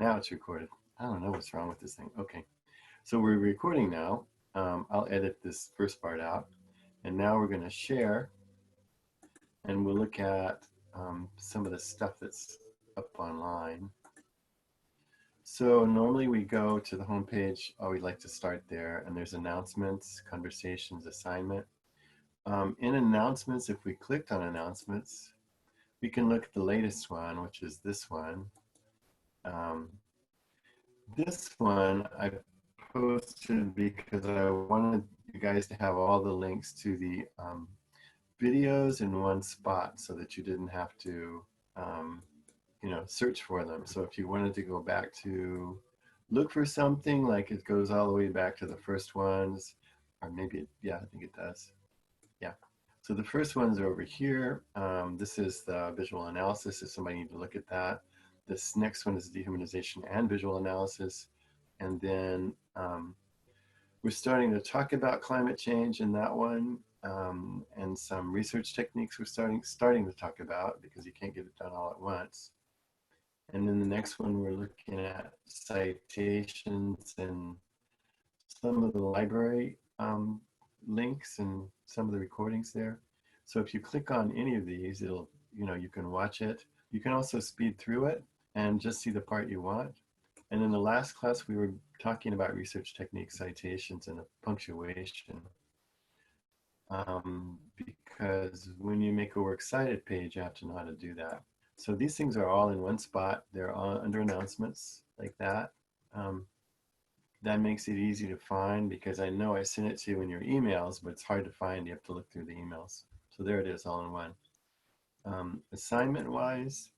Now it's recorded. I don't know what's wrong with this thing. Okay, so we're recording now. I'll edit this first part out. And now we're going to share and we'll look at some of the stuff that's up online. So normally we go to the home page. Oh, we like to start there. And there's announcements, conversations, assignment. In announcements, if we clicked on announcements, we can look at the latest one, which is this one. Um, this one I posted because I wanted you guys to have all the links to the videos in one spot so that you didn't have to, um, search for them. So if you wanted to go back to look for something, like it goes all the way back to the first ones, or maybe, yeah, I think it does. Yeah. So the first ones are over here. This is the visual analysis if somebody needs to look at that. This next one is dehumanization and visual analysis. And then we're starting to talk about climate change in that one, and some research techniques we're starting to talk about because you can't get it done all at once. And then the next one we're looking at citations and some of the library links and some of the recordings there. So if you click on any of these, it'll, you can watch it. You can also speed through it and just see the part you want. And in the last class, we were talking about research techniques, citations, and punctuation. Because when you make a works cited page, you have to know how to do that. So these things are all in one spot. They're all under announcements like that. That makes it easy to find because I know I sent it to you in your emails, but it's hard to find. You have to look through the emails. So there it is all in one. Assignment-wise,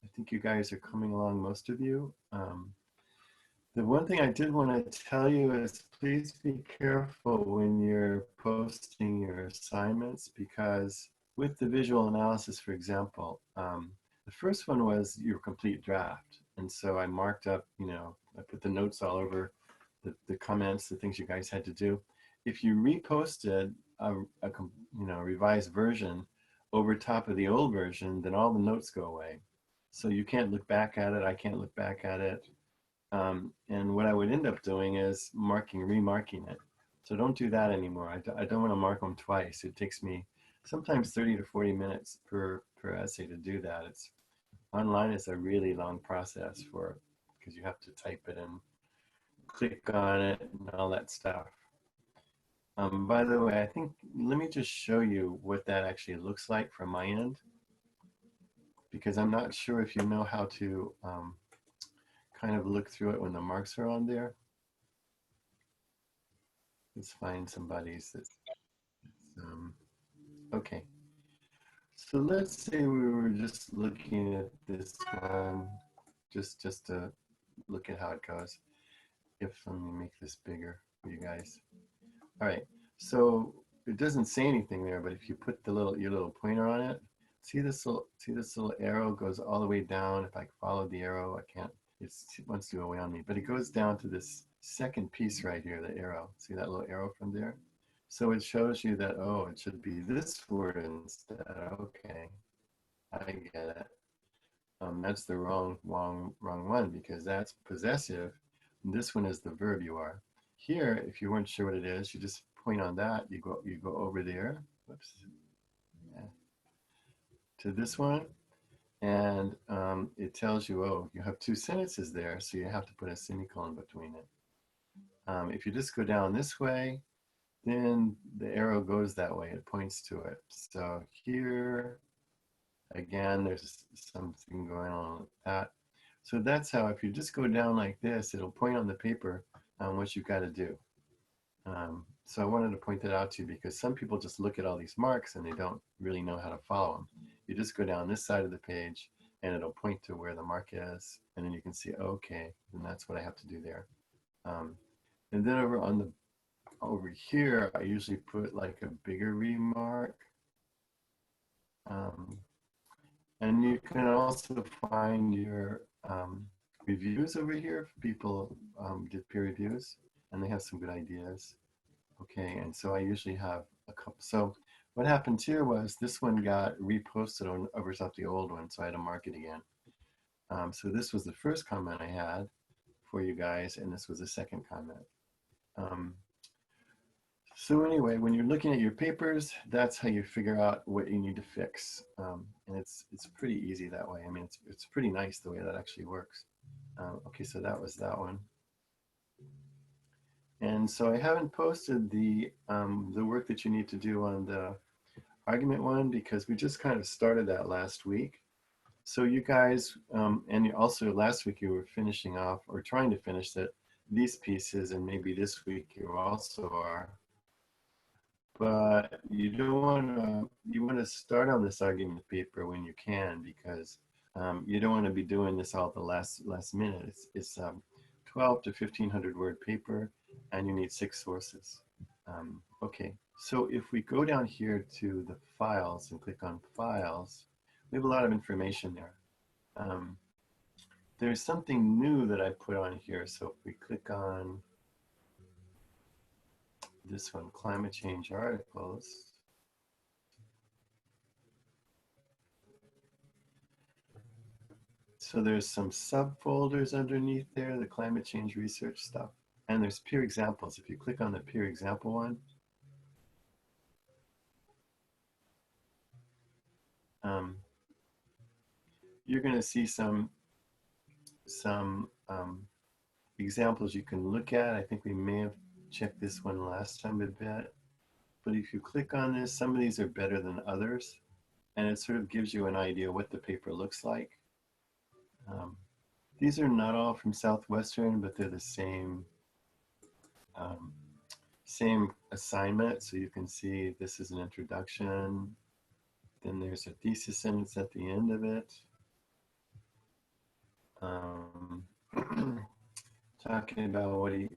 I think you guys are coming along, most of you. The one thing I did want to tell you is please be careful when you're posting your assignments, because with the visual analysis, for example, the first one was your complete draft. And so I marked up, I put the notes all over the comments, the things you guys had to do. If you reposted a revised version over top of the old version, then all the notes go away. So you can't look back at it. I can't look back at it. And what I would end up doing is remarking it. So don't do that anymore. I don't want to mark them twice. It takes me sometimes 30 to 40 minutes per essay to do that. It's online is a really long process because you have to type it and click on it and all that stuff. By the way, let me just show you what that actually looks like from my end, because I'm not sure if you know how to kind of look through it when the marks are on there. Let's find somebody's that's, okay. So let's say we were just looking at this one, just to look at how it goes. Let me make this bigger for you guys. All right, so it doesn't say anything there, but if you put your little pointer on it, see this little arrow goes all the way down. If I follow the arrow, I can't. It wants to go away on me, but it goes down to this second piece right here, the arrow. See that little arrow from there? So it shows you that, oh, it should be this word instead. Okay, I get it. That's the wrong one, because that's possessive. And this one is the verb you are. Here, if you weren't sure what it is, you just point on that. You go over there. Whoops. Yeah. To this one, and it tells you, oh, you have two sentences there, so you have to put a semicolon between it. If you just go down this way, then the arrow goes that way. It points to it. So here, again, there's something going on with that. So that's how, if you just go down like this, it'll point on the paper what you've got to do. So I wanted to point that out to you because some people just look at all these marks and they don't really know how to follow them. You just go down this side of the page and it'll point to where the mark is, and then you can see, okay, and that's what I have to do there. And then over here, I usually put like a bigger remark. And you can also find your reviews over here. People did peer reviews and they have some good ideas. Okay, and so I usually have a couple. So what happened here was this one got reposted over top the old one, so I had to mark it again. So this was the first comment I had for you guys, and this was the second comment. So anyway, when you're looking at your papers, that's how you figure out what you need to fix. And it's pretty easy that way. I mean, it's pretty nice the way that actually works. Okay, so that was that one. And so I haven't posted the work that you need to do on the argument one because we just kind of started that last week. So you guys, and also last week you were finishing off or trying to finish these pieces, and maybe this week you also are. But you don't want to start on this argument paper when you can, because you don't want to be doing this all at the last minute. It's 12 to 1500 word paper, and you need 6 sources. Okay, so if we go down here to the files and click on files, we have a lot of information there. There's something new that I put on here. So if we click on this one, climate change articles, so there's some subfolders underneath there, the climate change research stuff, and there's peer examples. If you click on the peer example one, you're going to see some examples you can look at. I think we may have checked this one last time a bit, but if you click on this, some of these are better than others, and it sort of gives you an idea what the paper looks like. These are not all from Southwestern, but they're the same assignment. So you can see this is an introduction, then there's a thesis sentence at the end of it. Talking about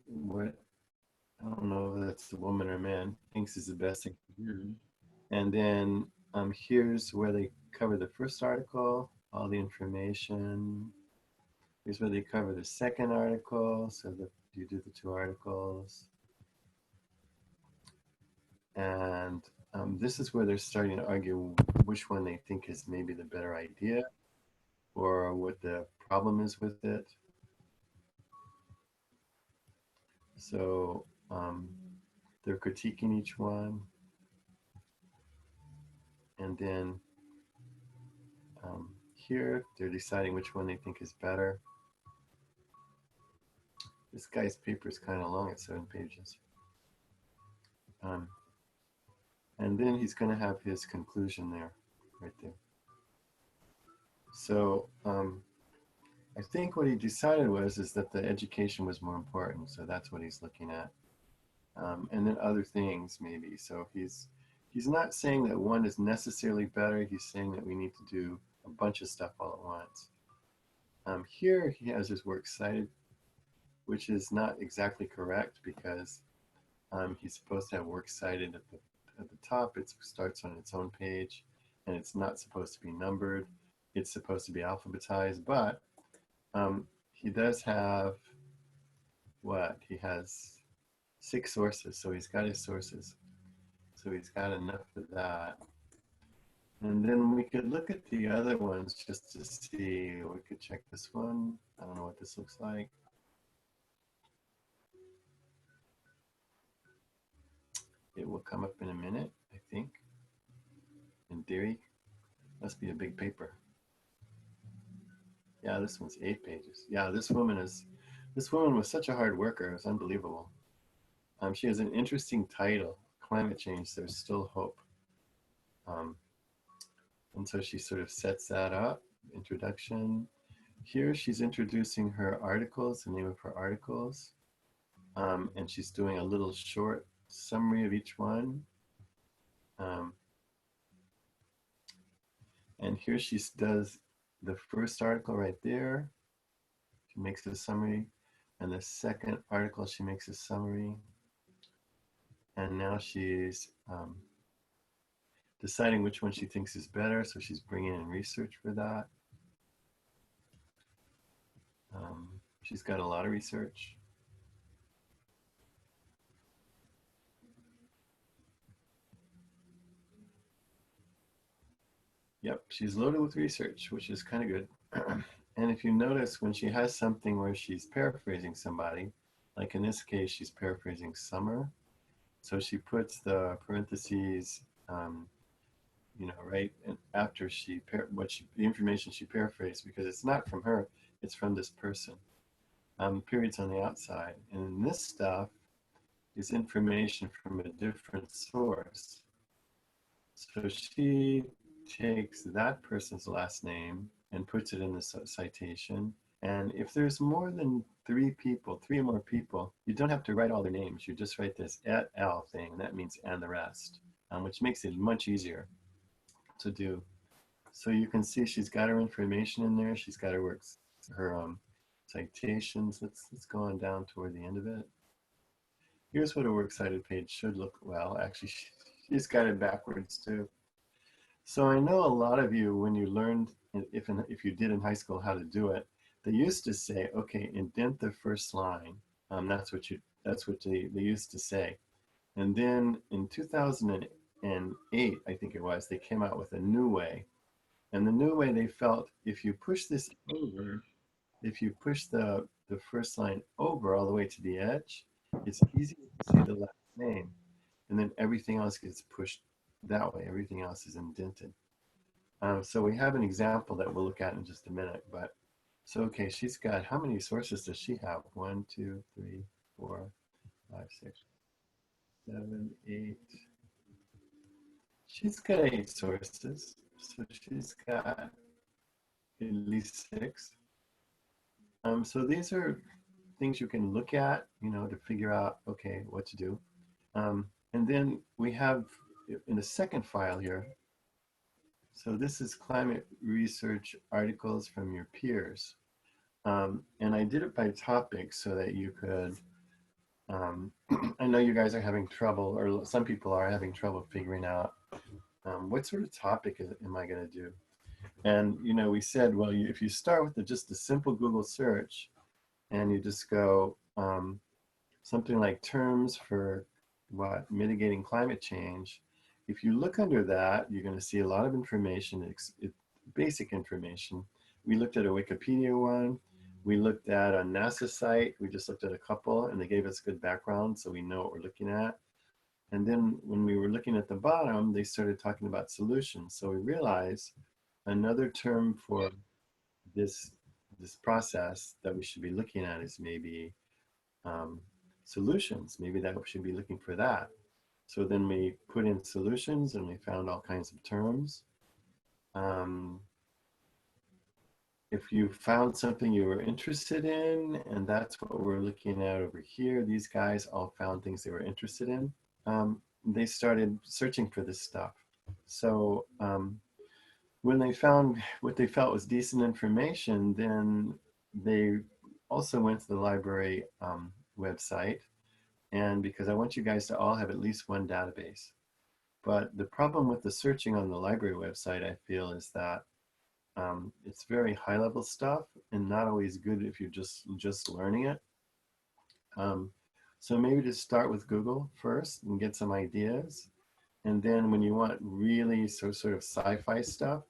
what I don't know if that's a woman or man thinks is the best thing to do. And then here's where they cover the first article, all the information. Here's where they cover the second article, so that you do the 2 articles. And this is where they're starting to argue which one they think is maybe the better idea or what the problem is with it. So they're critiquing each one. And then here, they're deciding which one they think is better. This guy's paper is kind of long at 7 pages. And then he's going to have his conclusion there, right there. So I think what he decided is that the education was more important. So that's what he's looking at. And then other things maybe. So he's not saying that one is necessarily better. He's saying that we need to do a bunch of stuff all at once. Here he has his works cited, which is not exactly correct because he's supposed to have works cited at the top. It starts on its own page, and it's not supposed to be numbered. It's supposed to be alphabetized, but he does have he has 6 sources, so he's got his sources. So he's got enough of that. And then we could look at the other ones just to see. We could check this one. I don't know what this looks like. It will come up in a minute, I think. In theory, must be a big paper. Yeah, this one's 8 pages. Yeah, this woman was such a hard worker. It was unbelievable. She has an interesting title, Climate Change, There's Still Hope. And so she sort of sets that up, introduction. Here she's introducing her articles, the name of her articles. And she's doing a little short summary of each one. And here she does the first article right there. She makes a summary. And the second article, she makes a summary. And now she's deciding which one she thinks is better. So she's bringing in research for that. She's got a lot of research. Yep, she's loaded with research, which is kind of good. And if you notice when she has something where she's paraphrasing somebody, like in this case, she's paraphrasing Summer. So she puts the parentheses, right after the information she paraphrased, because it's not from her, it's from this person. Periods on the outside. And this stuff is information from a different source. So she takes that person's last name and puts it in the citation. And if there's more than three or more people, you don't have to write all their names. You just write this et al thing, and that means and the rest, which makes it much easier to do. So you can see she's got her information in there. She's got her works, her citations. Let's go on down toward the end of it. Here's what a works cited page should look. Well, actually, she's got it backwards too. So I know a lot of you, when you learned, if you did in high school how to do it, they used to say, okay, indent the first line. That's what they used to say. And then in 2008, I think it was, they came out with a new way. And the new way, they felt if you push this over, if you push the first line over all the way to the edge, it's easy to see the last name. And then everything else gets pushed that way. Everything else is indented. So we have an example that we'll look at in just a minute. But so, okay, she's got, how many sources does she have? 1, 2, 3, 4, 5, 6, 7, 8. She's got 8 sources. So she's got at least 6. So these are things you can look at, to figure out, okay, what to do. And then we have in the second file here, so this is climate research articles from your peers. And I did it by topic so that you could, I know you guys are having trouble, or some people are having trouble figuring out what sort of topic am I going to do? And, we said, well, if you start with just a simple Google search and you just go something like terms for mitigating climate change, if you look under that, you're going to see a lot of information, basic information. We looked at a Wikipedia one. We looked at a NASA site. We just looked at a couple, and they gave us good background, so we know what we're looking at. And then when we were looking at the bottom, they started talking about solutions. So we realized another term for this process that we should be looking at is maybe solutions. Maybe that we should be looking for that. So then we put in solutions and we found all kinds of terms. If you found something you were interested in, and that's what we're looking at over here, these guys all found things they were interested in. They started searching for this stuff. So when they found what they felt was decent information, then they also went to the library website. And because I want you guys to all have at least one database. But the problem with the searching on the library website, I feel, is that it's very high level stuff and not always good if you're just learning it. So maybe just start with Google first and get some ideas. And then when you want really sort of sci-fi stuff,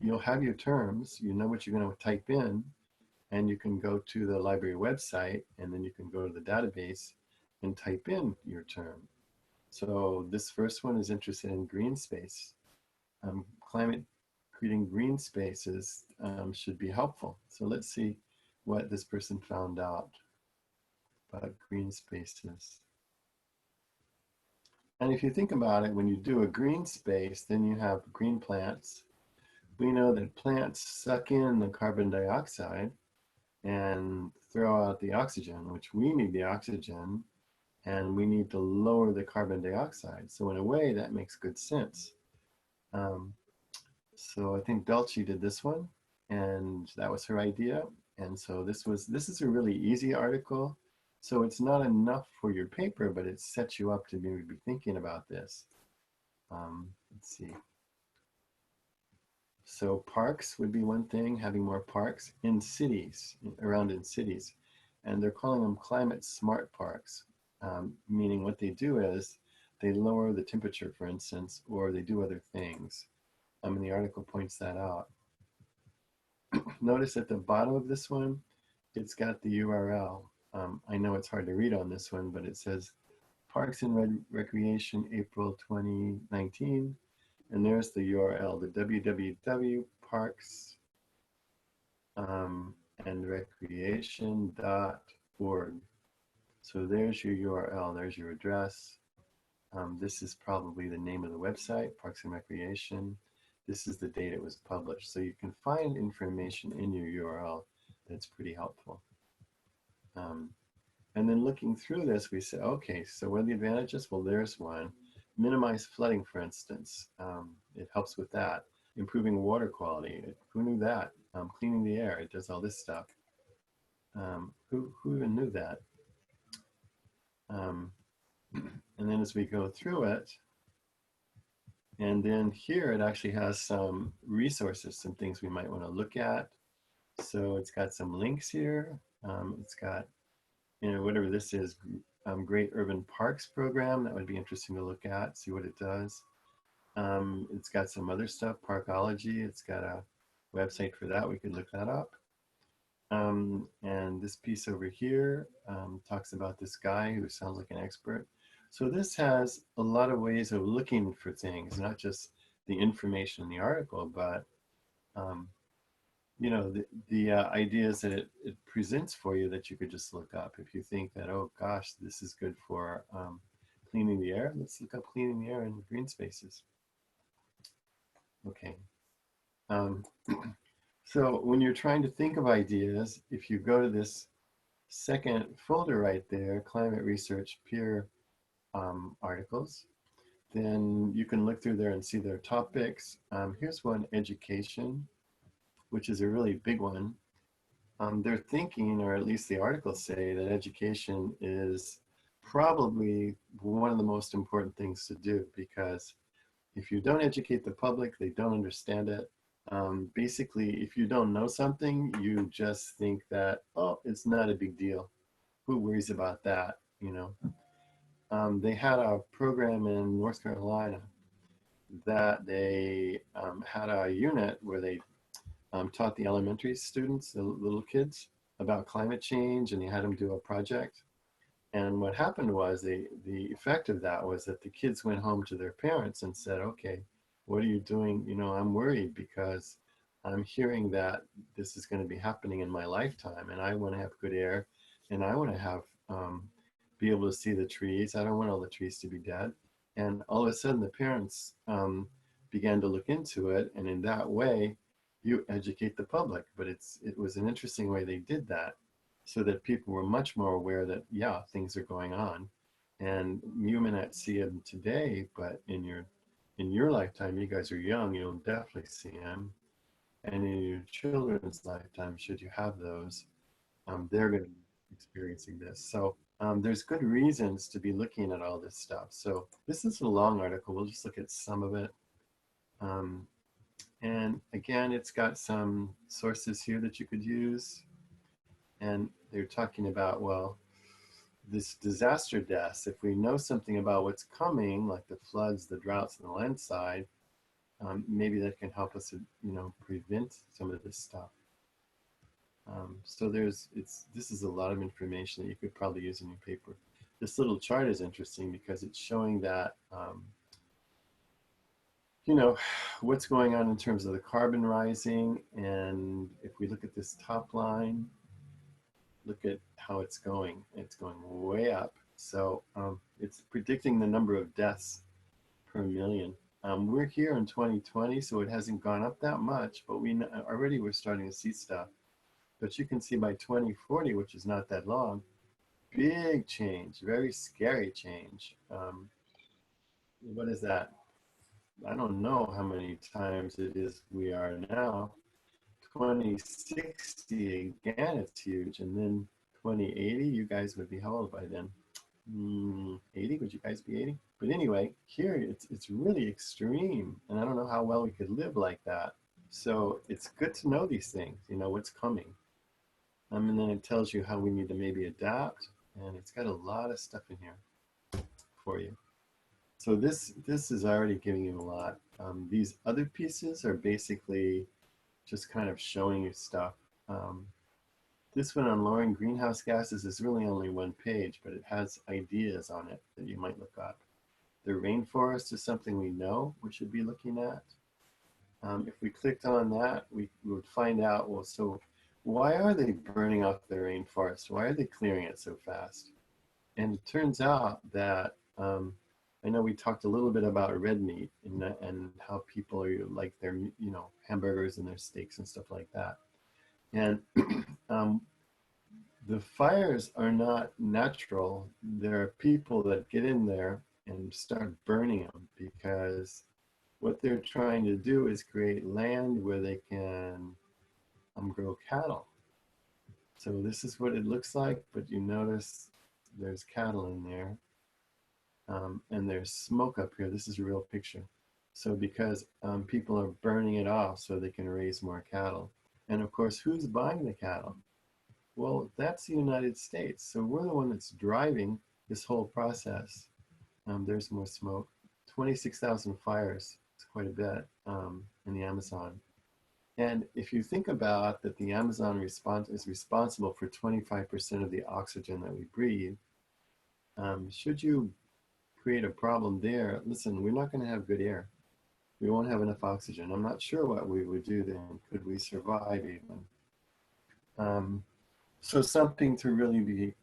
you'll have your terms, you know what you're going to type in, and you can go to the library website, and then you can go to the database and type in your term. So this first one is interested in green space. Climate creating green spaces should be helpful. So let's see what this person found out about green spaces. And if you think about it, when you do a green space, then you have green plants. We know that plants suck in the carbon dioxide and throw out the oxygen, which we need the oxygen, and we need to lower the carbon dioxide. So in a way, that makes good sense. So I think Belchi did this one, and that was her idea. And so this is a really easy article. So it's not enough for your paper, but it sets you up to maybe be thinking about this. Let's see. So parks would be one thing, having more parks in cities, around in cities. And they're calling them climate smart parks, meaning what they do is they lower the temperature, for instance, or they do other things. And the article points that out. notice at the bottom of this one, it's got the URL. I know it's hard to read on this one, but it says Parks and Recreation, April 2019. And there's the URL, the www parks and recreation.org. So there's your URL, there's your address. This is probably the name of the website, Parks and Recreation. This is the date it was published. So you can find information in your URL that's pretty helpful. And then looking through this, we say, okay, so what are the advantages? Well, there's one. Minimize flooding, for instance. It helps with that. Improving water quality. Who knew that? Cleaning the air. It does all this stuff. Who even knew that? And then as we go through it, and then here it actually has some resources, some things we might want to look at. So it's got some links here. It's got, whatever this is, Great Urban Parks Program. That would be interesting to look at, see what it does. It's got some other stuff, Parkology. It's got a website for that. We could look that up. And this piece over here talks about this guy who sounds like an expert. So this has a lot of ways of looking for things, not just the information in the article, but the ideas that it presents for you that you could just look up. If you think that, oh gosh, this is good for cleaning the air, let's look up cleaning the air in green spaces. Okay. So when you're trying to think of ideas, if you go to this second folder right there, Climate Research Peer articles, then you can look through there and see their topics. Here's one, education, which is a really big one. They're thinking, or at least the articles say, that education is probably one of the most important things to do, because if you don't educate the public, they don't understand it. Basically, if you don't know something, you just think that, oh, it's not a big deal. Who worries about that, They had a program in North Carolina that they had a unit where they taught the elementary students, the little kids, about climate change, and they had them do a project. And what happened was the effect of that was that the kids went home to their parents and said, okay, what are you doing? I'm worried because I'm hearing that this is going to be happening in my lifetime, and I want to have good air, and I want to have be able to see the trees. I don't want all the trees to be dead. And all of a sudden, the parents began to look into it, and in that way, you educate the public. But it was an interesting way they did that, so that people were much more aware that, yeah, things are going on. And you may not see them today, but in your lifetime, you guys are young, you'll definitely see them. And in your children's lifetime, should you have those, they're going to be experiencing this. So there's good reasons to be looking at all this stuff. So this is a long article. We'll just look at some of it. And again, it's got some sources here that you could use. And they're talking about, well, this disaster deaths, if we know something about what's coming, like the floods, the droughts, and the landslide, maybe that can help us, prevent some of this stuff. So this is a lot of information that you could probably use in your paper. This little chart is interesting because it's showing that, what's going on in terms of the carbon rising. And if we look at this top line, look at how it's going. It's going way up. So it's predicting the number of deaths per million. We're here in 2020, so it hasn't gone up that much, but we're starting to see stuff. But you can see by 2040, which is not that long, big change, very scary change. What is that? I don't know how many times it is we are now. 2060, again, it's huge. And then 2080, you guys would be how old by then? 80, would you guys be 80? But anyway, here it's really extreme. And I don't know how well we could live like that. So it's good to know these things, what's coming. And then it tells you how we need to maybe adapt. And it's got a lot of stuff in here for you. So this is already giving you a lot. These other pieces are basically just kind of showing you stuff. This one on lowering greenhouse gases is really only one page, but it has ideas on it that you might look up. The rainforest is something we know we should be looking at. If we clicked on that, we would find out, well, so why are they burning off the rainforest? Why are they clearing it so fast? And it turns out that, I know we talked a little bit about red meat and how people are like their, hamburgers and their steaks and stuff like that. And the fires are not natural. There are people that get in there and start burning them because what they're trying to do is create land where they can grow cattle. So this is what it looks like, but you notice there's cattle in there, and there's smoke up here. This is a real picture. So because people are burning it off so they can raise more cattle. And of course, who's buying the cattle? Well, that's the United States. So we're the one that's driving this whole process. There's more smoke. 26,000 fires. It's quite a bit in the Amazon. And if you think about that the Amazon is responsible for 25% of the oxygen that we breathe, should you create a problem there, listen, we're not going to have good air. We won't have enough oxygen. I'm not sure what we would do then. Could we survive even? So something to really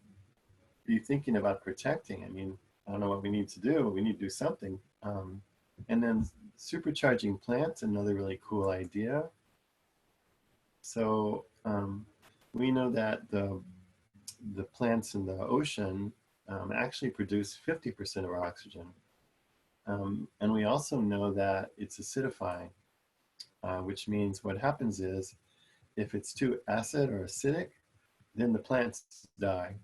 be thinking about protecting. I mean, I don't know what we need to do. We need to do something. And then supercharging plants, another really cool idea. So we know that the plants in the ocean actually produce 50% of our oxygen. And we also know that it's acidifying, which means what happens is if it's too acid or acidic, then the plants die.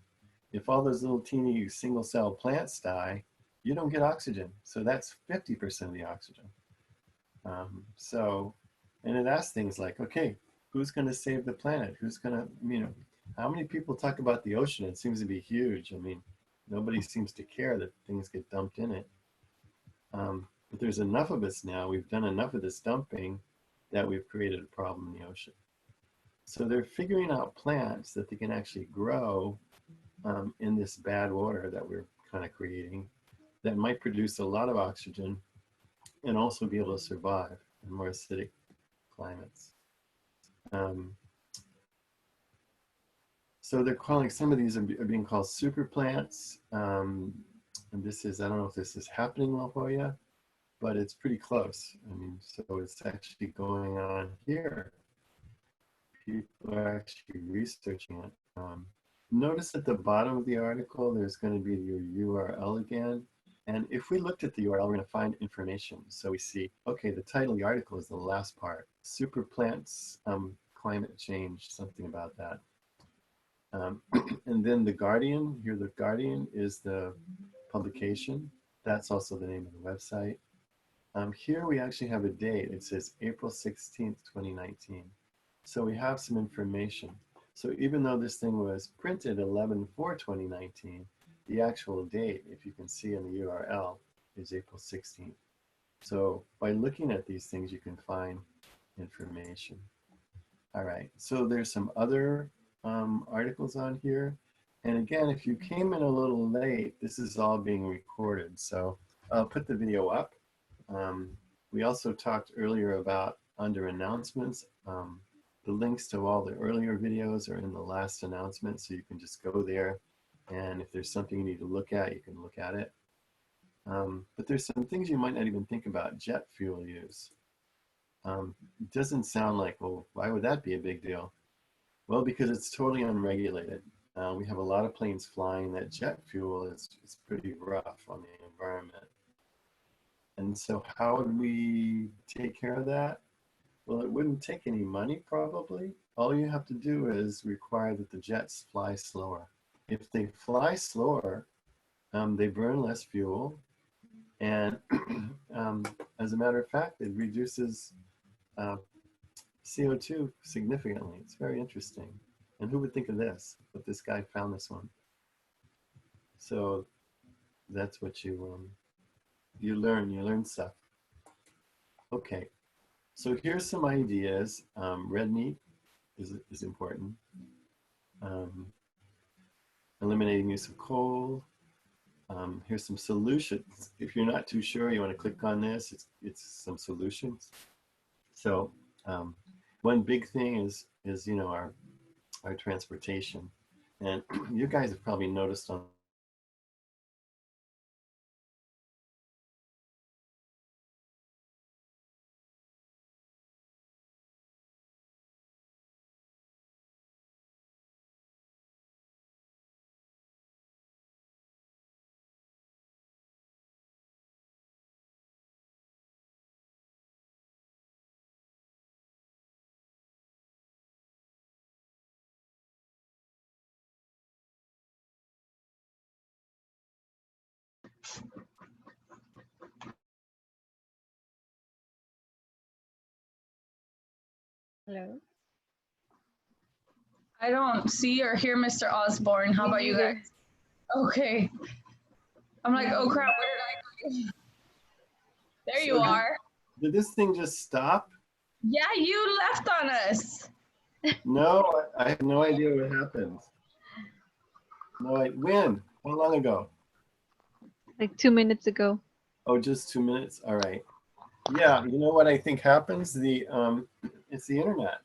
If all those little teeny single cell plants die, you don't get oxygen. So that's 50% of the oxygen. And it asks things like, okay, who's going to save the planet? Who's going to, how many people talk about the ocean? It seems to be huge. I mean, nobody seems to care that things get dumped in it. But there's enough of us now. We've done enough of this dumping that we've created a problem in the ocean. So they're figuring out plants that they can actually grow in this bad water that we're kind of creating that might produce a lot of oxygen and also be able to survive in more acidic climates. So they're calling, some of these are being called super plants. And this is, I don't know if this is happening in La Jolla, but it's pretty close. I mean, so it's actually going on here. People are actually researching it. Notice at the bottom of the article, there's going to be your URL again. And if we looked at the URL, we're going to find information. So we see, okay, the title of the article is the last part. Super plants, climate change, something about that. And then The Guardian, here The Guardian is the publication. That's also the name of the website. Here we actually have a date. It says April 16th, 2019. So we have some information. So even though this thing was printed 11/4/2019, the actual date, if you can see in the URL, is April 16th. So by looking at these things, you can find information. All right, so there's some other articles on here. And again, if you came in a little late, this is all being recorded. So I'll put the video up. We also talked earlier about under announcements. The links to all the earlier videos are in the last announcement, so you can just go there. And if there's something you need to look at, you can look at it. But there's some things you might not even think about. Jet fuel use. It doesn't sound like, well, why would that be a big deal? Well, because it's totally unregulated. We have a lot of planes flying that jet fuel is pretty rough on the environment. And so how would we take care of that? Well, it wouldn't take any money, probably. All you have to do is require that the jets fly slower. If they fly slower, they burn less fuel. And as a matter of fact, it reduces CO2 significantly. It's very interesting. And who would think of this? But this guy found this one. So that's what you learn stuff. Okay. So here's some ideas. Red meat is important. Um, eliminating use of coal. Here's some solutions. If you're not too sure, you want to click on this. It's some solutions. So one big thing is our transportation, and you guys have probably noticed on Hello. I don't see or hear Mr. Osborne. How Me about you neither. guys? Okay. I'm like, oh crap, where did I go? There you So are. did this thing just stop? Yeah, you left on us. No, I have no idea what happened. No, when? How long ago? Like 2 minutes ago. Oh, just 2 minutes. All right. Yeah, you know what I think happens? It's the internet.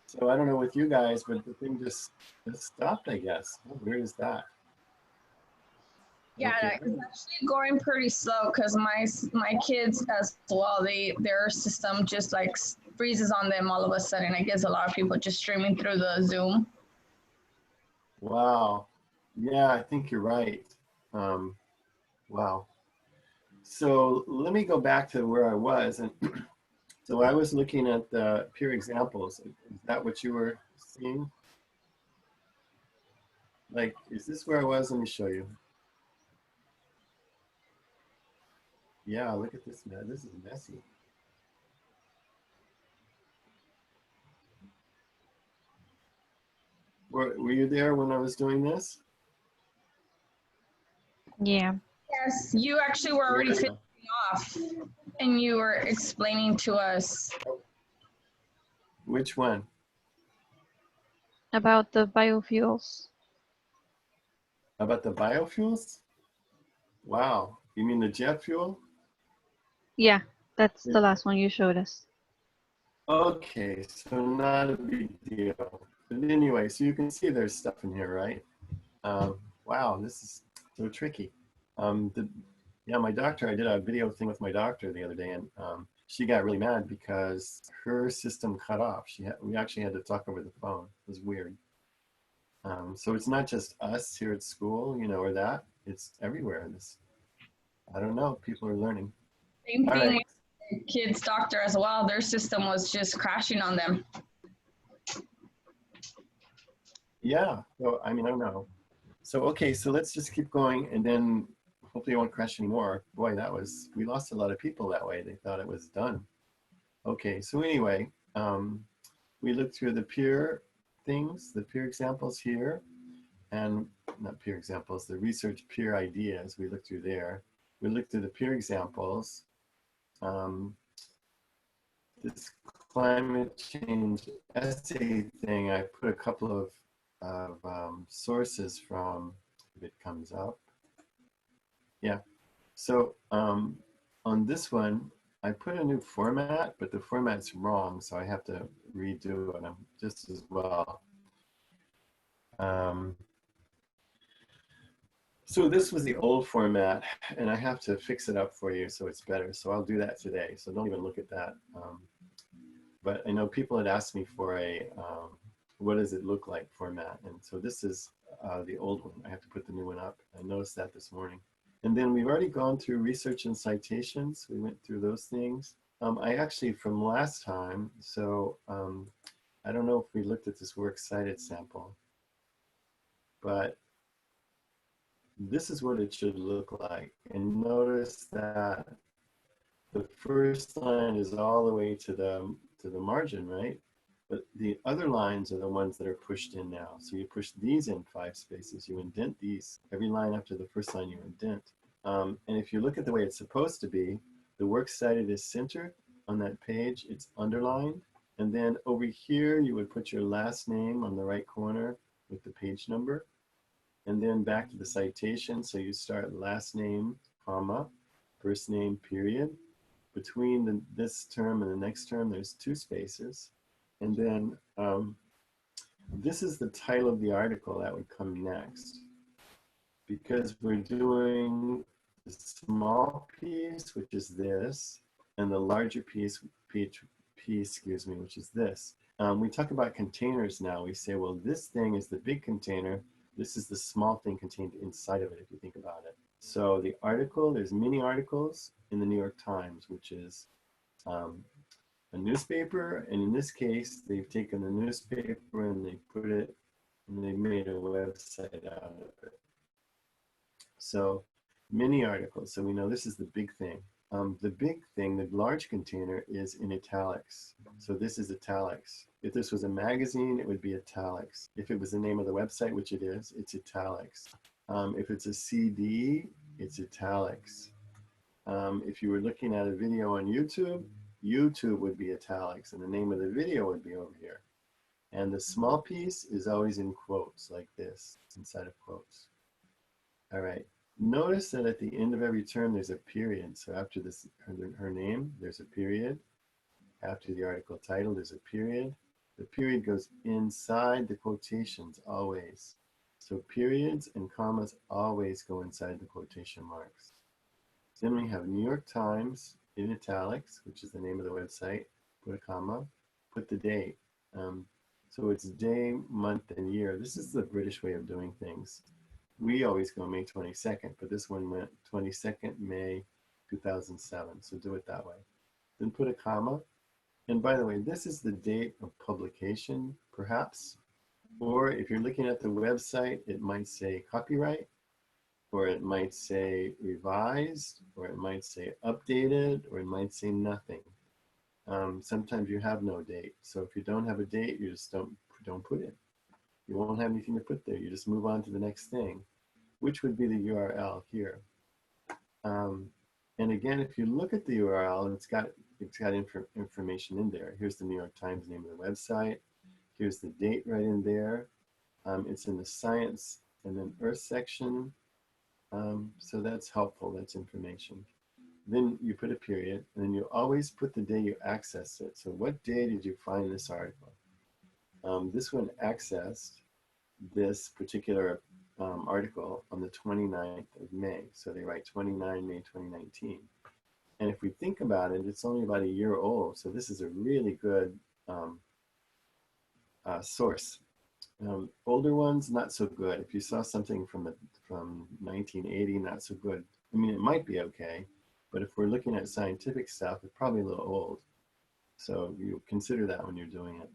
So I don't know with you guys, but the thing just stopped, I guess. How weird is that? Yeah, Okay. it's actually going pretty slow because my kids as well, their system just like freezes on them all of a sudden. I guess a lot of people just streaming through the Zoom. Wow. Yeah, I think you're right. Um, wow. So let me go back to where I was. And so I was looking at the peer examples. Is that what you were seeing? Like, is this where I was? Let me show you. Yeah, look at this, man. This is messy. Were you there when I was doing this? Yeah. Yes, you actually were already Yeah. finishing off and you were explaining to us. Which one? About the biofuels. About the biofuels? Wow. You mean the jet fuel? Yeah, that's the last one you showed us. Okay, so not a big deal. But anyway, so you can see there's stuff in here, right? Wow, this is so tricky. Um, the, yeah, my doctor, I did a video thing with my doctor the other day, and she got really mad because her system cut off. We actually had to talk over the phone. It was weird. So it's not just us here at school, or that. It's everywhere. I don't know. People are learning. Same All thing right. with the kids' doctor as well. Their system was just crashing on them. Yeah. So I mean, I don't know. So okay, so let's just keep going, and then hopefully it won't crash anymore. Boy, we lost a lot of people that way. They thought it was done. Okay, so anyway, we looked through the peer things, the peer examples here, and not peer examples, the research peer ideas. We looked through there. We looked through the peer examples. Um, this climate change essay thing, I put a couple of sources from, if it comes up. Yeah. So on this one, I put a new format, but the format's wrong, so I have to redo it just as well. Um, so this was the old format, and I have to fix it up for you so it's better. So I'll do that today. So don't even look at that. But I know people had asked me for a what does it look like format, and so this is the old one. I have to put the new one up. I noticed that this morning. And then we've already gone through research and citations. We went through those things. I actually, from last time, so I don't know if we looked at this works cited sample, but this is what it should look like. And notice that the first line is all the way to the margin, right? But the other lines are the ones that are pushed in now. So you push these in 5 spaces, you indent these. Every line after the first line you indent. And if you look at the way it's supposed to be, the works cited is centered, on that page, it's underlined. And then over here, you would put your last name on the right corner with the page number. And then back to the citation. So you start last name, comma, first name, period. Between this term and the next term, there's 2 spaces. And then this is the title of the article that would come next. Because we're doing the small piece, which is this, and the larger piece, excuse me, which is this. We talk about containers now. We say, well, this thing is the big container. This is the small thing contained inside of it, if you think about it. So the article, there's mini articles in the New York Times, which is a newspaper. And in this case, they've taken the newspaper and they put it, and they made a website out of it. So mini articles. So we know this is the big thing. The big thing, the large container, is in italics. So this is italics. If this was a magazine, it would be italics. If it was the name of the website, which it is, it's italics. If it's a CD, it's italics. If you were looking at a video on YouTube, YouTube would be italics, and the name of the video would be over here. And the small piece is always in quotes, like this, inside of quotes. All right. Notice that at the end of every term, there's a period. So after this, her name, there's a period. After the article title, there's a period. The period goes inside the quotations, always. So periods and commas always go inside the quotation marks. Then we have New York Times in italics, which is the name of the website. Put a comma, put the date. So it's day, month, and year. This is the British way of doing things. We always go May 22nd, but this one went 22nd May 2007. So do it that way. Then put a comma. And by the way, this is the date of publication, perhaps. Or if you're looking at the website, it might say copyright, or it might say revised, or it might say updated, or it might say nothing. Sometimes you have no date. So if you don't have a date, you just don't put it. You won't have anything to put there. You just move on to the next thing, which would be the URL here. And again, if you look at the URL, it's got information in there. Here's the New York Times name of the website. Here's the date right in there. It's in the science and then earth section. So that's helpful, that's information. Then you put a period, and then you always put the day you accessed it. So what day did you find this article? This one accessed this particular article on the 29th of May. So they write 29 May 2019. And if we think about it, it's only about a year old. So this is a really good source. Older ones, not so good. If you saw something from 1980, not so good. I mean, it might be okay, but if we're looking at scientific stuff, it's probably a little old. So you consider that when you're doing it.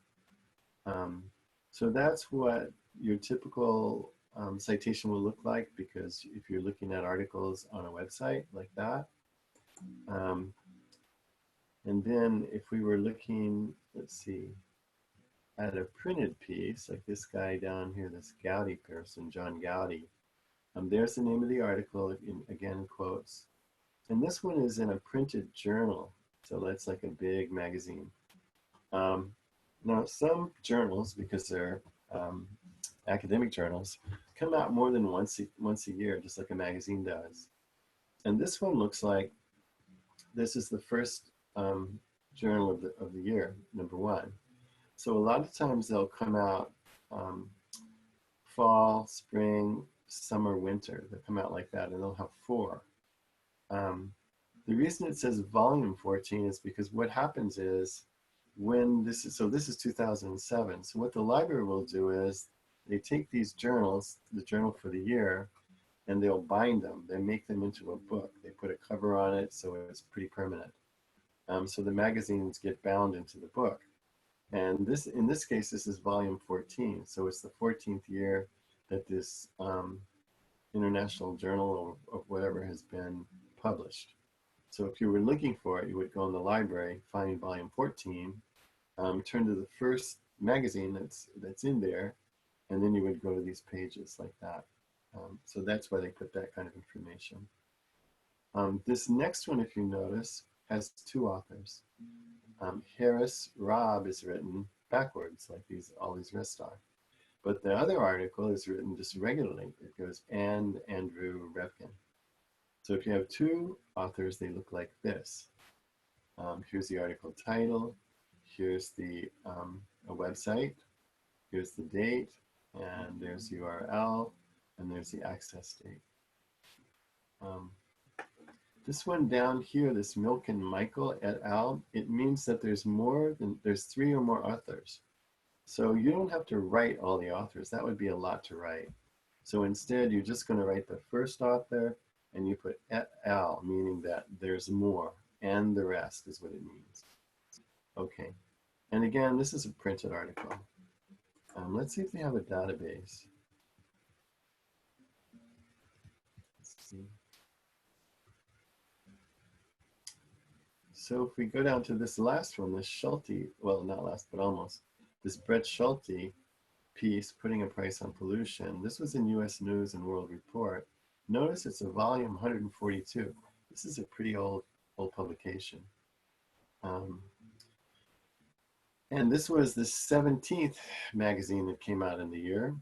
So that's what your typical citation will look like, because if you're looking at articles on a website like that. And then if we were looking, let's see, at a printed piece, like this guy down here, this Gowdy person, John Gowdy, there's the name of the article, again in quotes. And this one is in a printed journal. So that's like a big magazine. Now, some journals, because they're academic journals, come out more than once a year, just like a magazine does. And this one looks like this is the first journal of the year, #1. So a lot of times they'll come out fall, spring, summer, winter. They'll come out like that, and they'll have 4. The reason it says volume 14 is because what happens is when this is 2007. So what the library will do is they take these journals, the journal for the year, and they'll bind them. They make them into a book. They put a cover on it, so it's pretty permanent. So the magazines get bound into the book. And in this case, this is volume 14. So it's the 14th year that this international journal or whatever has been published. So if you were looking for it, you would go in the library, find volume 14, turn to the first magazine that's in there, and then you would go to these pages like that. So that's why they put that kind of information. This next one, if you notice, has two authors. Harris Rob is written backwards, like all these rest are. But the other article is written just regularly. It goes and Andrew Revkin. So if you have two authors, they look like this. Here's the article title. Here's the a website. Here's the date, and there's the URL, and there's the access date. This one down here, this Milk and Michael et al., it means that there's three or more authors. So you don't have to write all the authors. That would be a lot to write. So instead, you're just going to write the first author, and you put et al., meaning that there's more, and the rest is what it means. Okay. And again, this is a printed article. Let's see if they have a database. Let's see. So if we go down to this last one, this Schulte, well, not last, but almost, this Brett Schulte piece, Putting a Price on Pollution. This was in US News and World Report. Notice it's a volume 142. This is a pretty old publication. And this was the 17th magazine that came out in the year.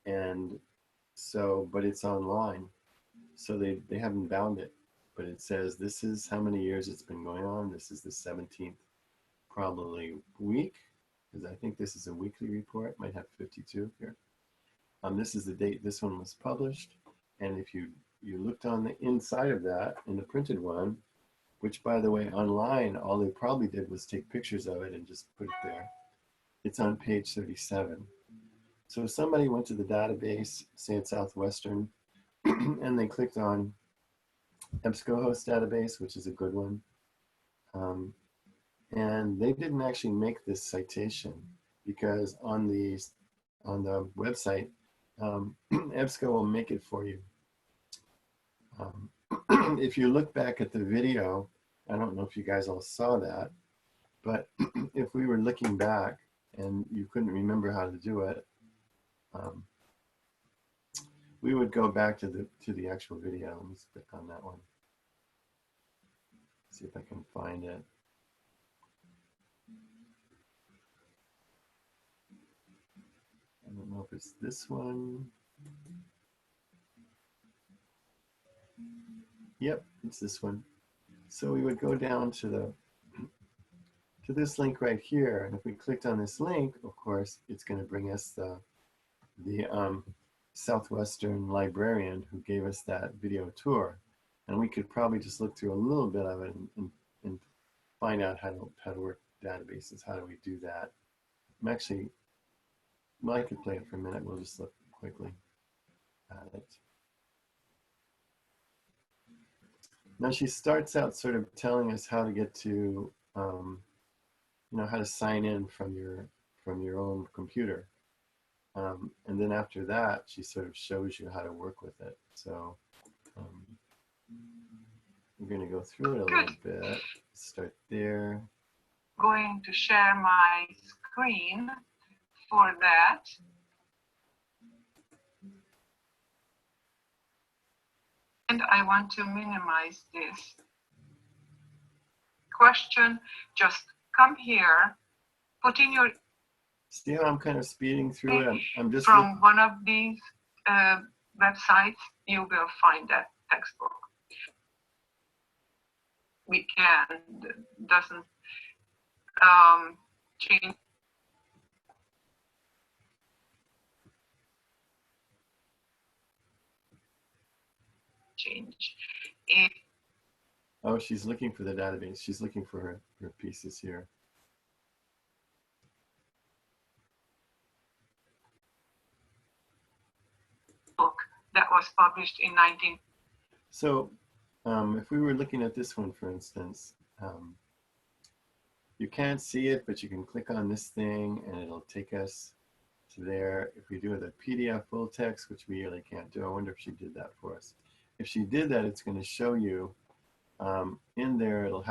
And so, but it's online. So they haven't bound it. But it says this is how many years it's been going on. This is the 17th probably week, because I think this is a weekly report. Might have 52 here. This is the date this one was published. And if you looked on the inside of that in the printed one, which by the way, online, all they probably did was take pictures of it and just put it there. It's on page 37. So if somebody went to the database, say at Southwestern, and they clicked on EBSCOhost database, which is a good one. And they didn't actually make this citation because on the website, EBSCO will make it for you. If you look back at the video, I don't know if you guys all saw that, but if we were looking back and you couldn't remember how to do it, we would go back to the actual video. Let me click on that one. See if I can find it. I don't know if it's this one. Yep, it's this one. So we would go down to this link right here, and if we clicked on this link, of course, it's going to bring us the Southwestern librarian who gave us that video tour, and we could probably just look through a little bit of it and find out how to work databases. How do we do that? I'm actually, well, I could play it for a minute. We'll just look quickly at it. Now she starts out sort of telling us how to get to, how to sign in from your own computer. And then after that, she sort of shows you how to work with it. So we're going to go through it a little bit. Start there. Going to share my screen for that. And I want to minimize this question. Just come here, put in your. See how I'm kind of speeding through it? I'm just from one of these websites, you will find that textbook. We can, doesn't change. Change it. Oh, she's looking for the database. She's looking for her pieces here. Book that was published in 19. So if we were looking at this one, for instance, you can't see it, but you can click on this thing and it'll take us to there. If we do the PDF full text, which we really can't do, I wonder if she did that for us. If she did that, it's going to show you in there. It'll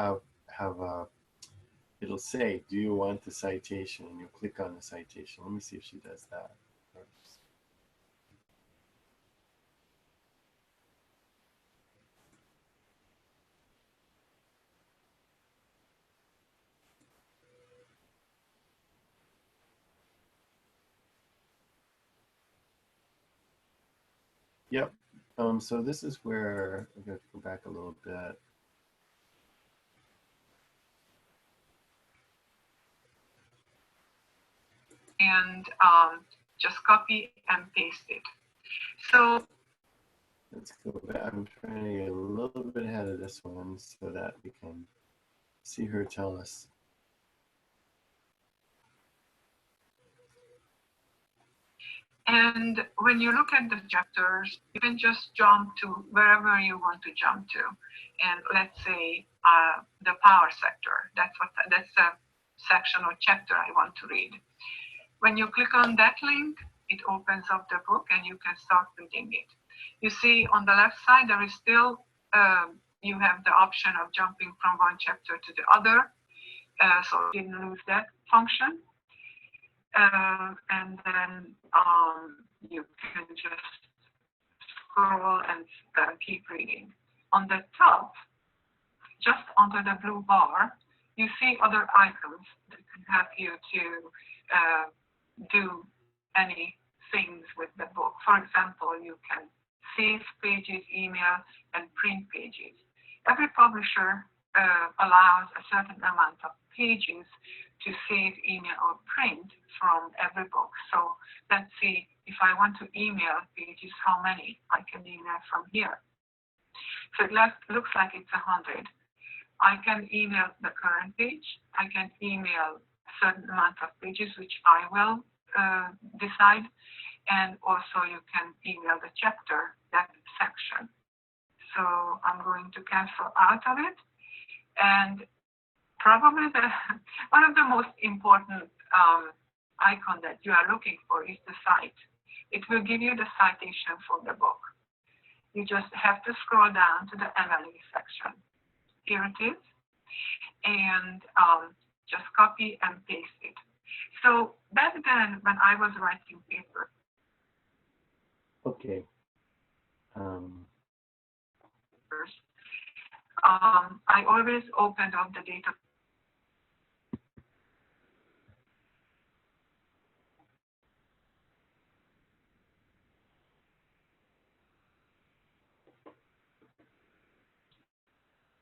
it'll say, "Do you want the citation?" And you'll click on the citation. Let me see if she does that. Yep. So this is where I'm going to go back a little bit. And just copy and paste it. So Let's go back. I'm trying to get a little bit ahead of this one so that we can see her tell us. And when you look at the chapters, you can just jump to wherever you want to jump to. And let's say the power sector. That's the section or chapter I want to read. When you click on that link, it opens up the book and you can start reading it. You see on the left side, there is still, you have the option of jumping from one chapter to the other. So you didn't lose that function. And then you can just scroll and keep reading. On the top, just under the blue bar, you see other icons that can help you to do any things with the book. For example, you can save pages, email, and print pages. Every publisher allows a certain amount of pages to save, email, or print from every book. So let's see, if I want to email pages, how many I can email from here. So it looks like it's 100. I can email the current page. I can email a certain amount of pages, which I will decide. And also you can email the chapter, that section. So I'm going to cancel out of it. And probably one of the most important icon that you are looking for is the cite. It will give you the citation for the book. You just have to scroll down to the MLA section. Here it is. And just copy and paste it. So back then, when I was writing papers. Okay. I always opened up the data.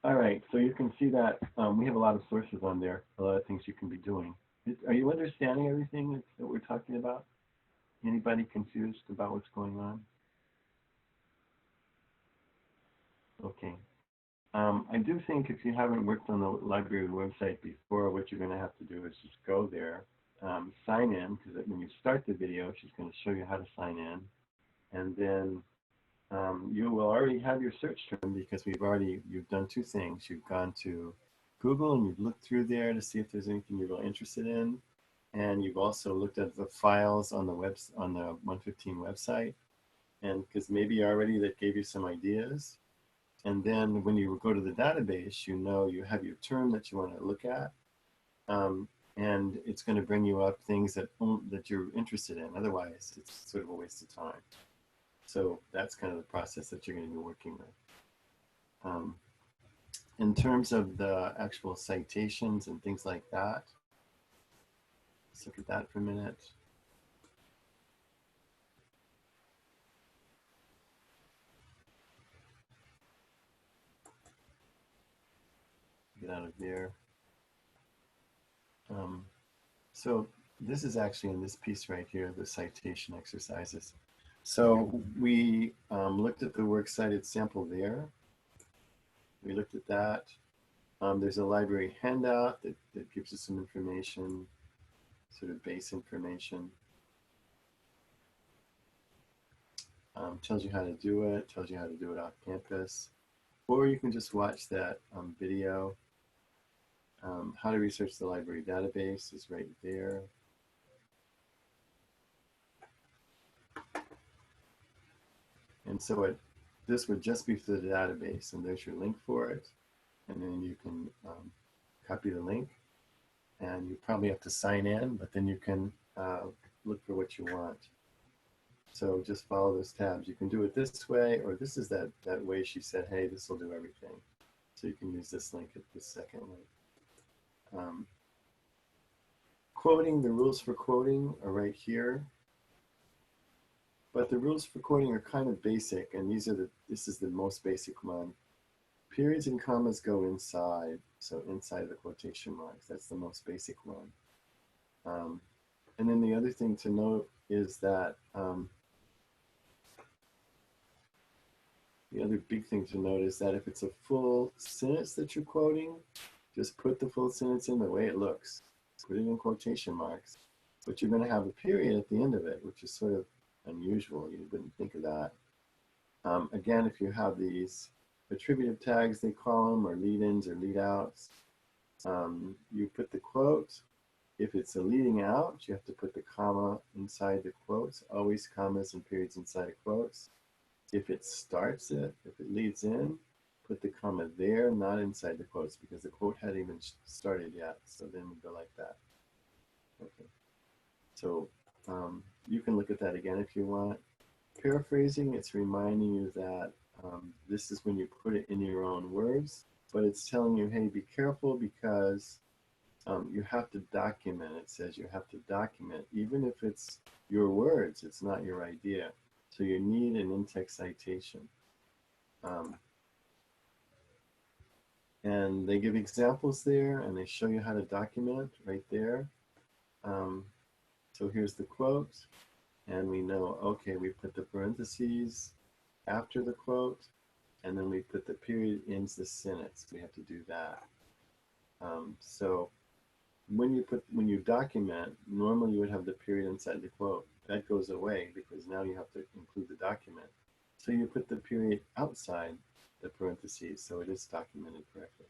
All right, so you can see that we have a lot of sources on there, a lot of things you can be doing. Are you understanding everything that we're talking about? Anybody confused about what's going on? Okay. I do think if you haven't worked on the library website before, what you're going to have to do is just go there, sign in, because when you start the video, she's going to show you how to sign in. And then you will already have your search term because you've done two things. You've gone to Google and you've looked through there to see if there's anything you're really interested in. And you've also looked at the files on the 115 website. And because maybe already that gave you some ideas. And then when you go to the database, you have your term that you want to look at. And it's going to bring you up things that you're interested in. Otherwise, it's sort of a waste of time. So that's kind of the process that you're going to be working with. In terms of the actual citations and things like that, let's look at that for a minute. Get out of there. So this is actually in this piece right here, the citation exercises. So we looked at the works cited sample there. We looked at that. There's a library handout that gives us some information, sort of base information. Tells you how to do it, tells you how to do it off campus. Or you can just watch that video. How to research the library database is right there. And so this would just be for the database, and there's your link for it. And then you can copy the link, and you probably have to sign in, but then you can look for what you want. So just follow those tabs. You can do it this way, or this is that way she said, hey, this will do everything. So you can use this link at this second link. Quoting, the rules for quoting are right here. But the rules for quoting are kind of basic, and this is the most basic one. Periods and commas go inside, so inside the quotation marks. That's the most basic one. And then the other thing to note is that the other big thing to note is that if it's a full sentence that you're quoting, just put the full sentence in the way it looks. Put it in quotation marks. But you're going to have a period at the end of it, which is sort of unusual. You wouldn't think of that. Again, if you have these attributive tags, they call them, or lead-ins or lead-outs, you put the quote. If it's a leading out, you have to put the comma inside the quotes. Always commas and periods inside of quotes. If it starts it, if it leads in, put the comma there, not inside the quotes, because the quote hadn't even started yet. So then we go like that. Okay. So you can look at that again if you want. Paraphrasing, it's reminding you that this is when you put it in your own words, but it's telling you, hey, be careful because you have to document. It says you have to document, even if it's your words, it's not your idea. So you need an in-text citation. And they give examples there, and they show you how to document right there. So here's the quote, and we know, okay, we put the parentheses after the quote, and then we put the period ends the sentence. We have to do that. So when you document, normally you would have the period inside the quote. That goes away because now you have to include the document. So you put the period outside the parentheses, so it is documented correctly.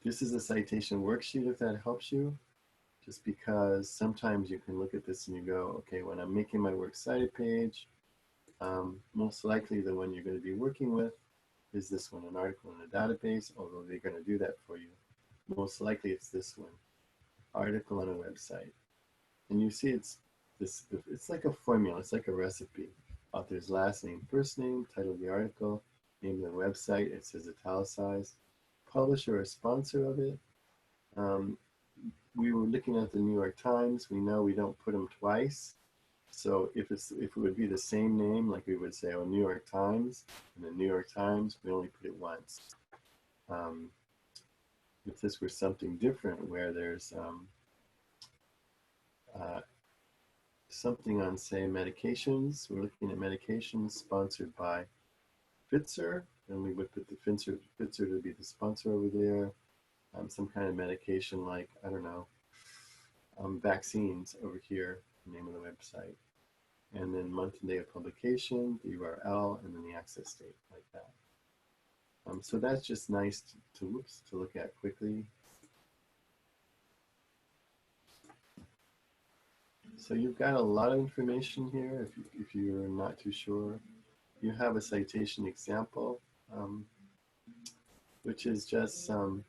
This is a citation worksheet if that helps you, just because sometimes you can look at this and you go, okay, when I'm making my works cited page, most likely the one you're going to be working with is this one, an article in a database, although they're going to do that for you. Most likely it's this one, article on a website. And you see it's like a formula, it's like a recipe. Author's last name, first name, title of the article, name of the website, it says italicized, publisher or sponsor of it. We were looking at the New York Times. We know we don't put them twice. So if it would be the same name, like we would say, oh, New York Times, and the New York Times, we only put it once. If this were something different, where there's something on, say, medications, we're looking at medications sponsored by Pfizer, and we would put the Pfizer to be the sponsor over there. Some kind of medication like, I don't know, vaccines over here, the name of the website. And then month and day of publication, the URL, and then the access date, like that. So that's just nice to look at quickly. So you've got a lot of information here. If you're not too sure, you have a citation example, which is just some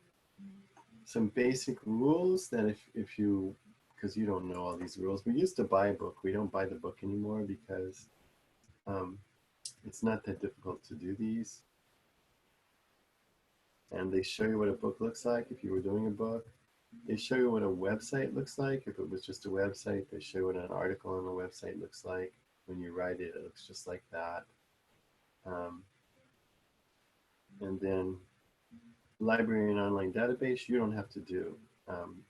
basic rules that if you, because you don't know all these rules. We used to buy a book. We don't buy the book anymore because it's not that difficult to do these. And they show you what a book looks like if you were doing a book. They show you what a website looks like. If it was just a website, they show what an article on a website looks like. When you write it, it looks just like that. And then library and online database, you don't have to do.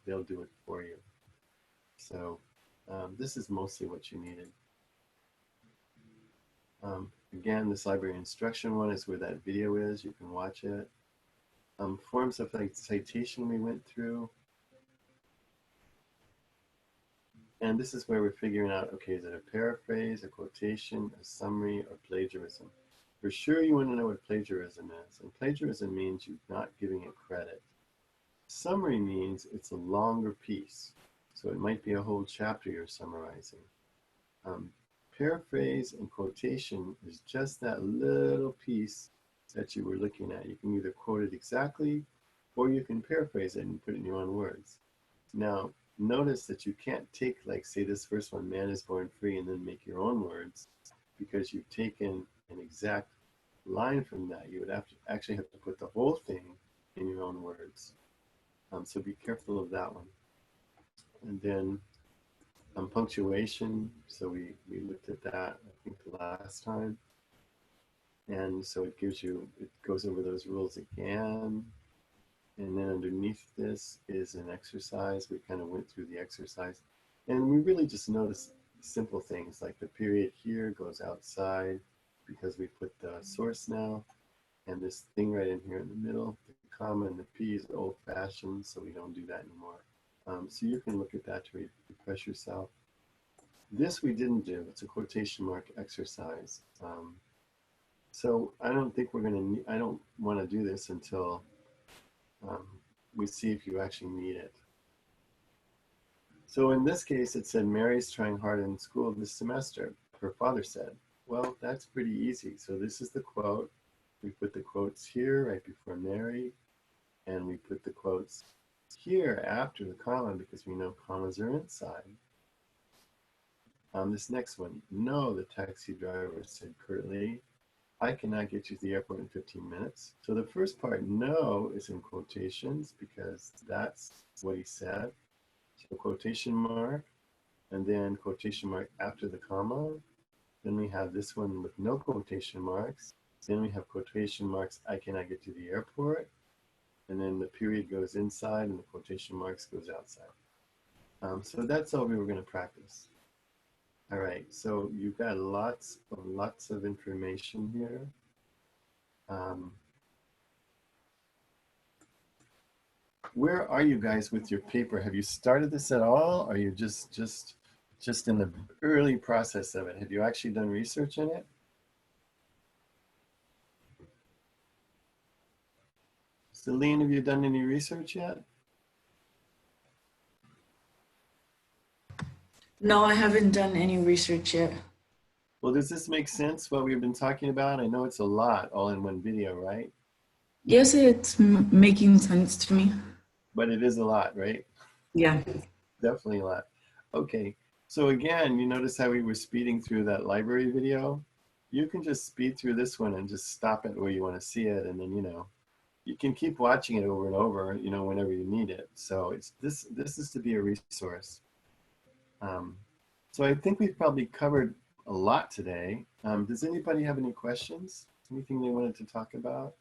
They'll do it for you. So this is mostly what you needed. Again, this library instruction one is where that video is. You can watch it. Forms of citation we went through. And this is where we're figuring out, okay, is it a paraphrase, a quotation, a summary, or plagiarism? For sure you want to know what plagiarism is. And plagiarism means you're not giving it credit. Summary means it's a longer piece. So it might be a whole chapter you're summarizing. Paraphrase and quotation is just that little piece that you were looking at. You can either quote it exactly, or you can paraphrase it and put it in your own words. Now, notice that you can't take, like, say this first one, man is born free, and then make your own words, because you've taken an exact line from that. You would actually have to put the whole thing in your own words. So be careful of that one. And then Punctuation, so we looked at that, I think, the last time. And so it gives you, it goes over those rules again. And then underneath this is an exercise. We kind of went through the exercise. And we really just noticed simple things like the period here goes outside because we put the source now. And this thing right in here in the middle, the comma and the P is old fashioned, so we don't do that anymore. So you can look at that to refresh yourself. This we didn't do. It's a quotation mark exercise. So I don't think we're going to, I don't want to do this until we see if you actually need it. So in this case, it said, Mary's trying hard in school this semester, her father said. Well, that's pretty easy. So this is the quote. We put the quotes here right before Mary, and we put the quotes here after the comma because we know commas are inside. This next one, no, the taxi driver said curtly, I cannot get you to the airport in 15 minutes. So the first part, no, is in quotations because that's what he said. So quotation mark, and then quotation mark after the comma. Then we have this one with no quotation marks. Then we have quotation marks, I cannot get to the airport. And then the period goes inside and the quotation marks goes outside. So that's all we were going to practice. All right, so you've got lots of information here. Where are you guys with your paper? Have you started this at all? Or are you just in the early process of it? Have you actually done research in it? Celine, have you done any research yet? No, I haven't done any research yet. Well, does this make sense, what we've been talking about? I know it's a lot all in one video, right? Yes, it's making sense to me. But it is a lot, right? Yeah. Definitely a lot. Okay, so again, you notice how we were speeding through that library video? You can just speed through this one and just stop it where you want to see it, and then, you know, you can keep watching it over and over, you know, whenever you need it. So it's this is to be a resource. So I think we've probably covered a lot today. Does anybody have any questions? Anything they wanted to talk about?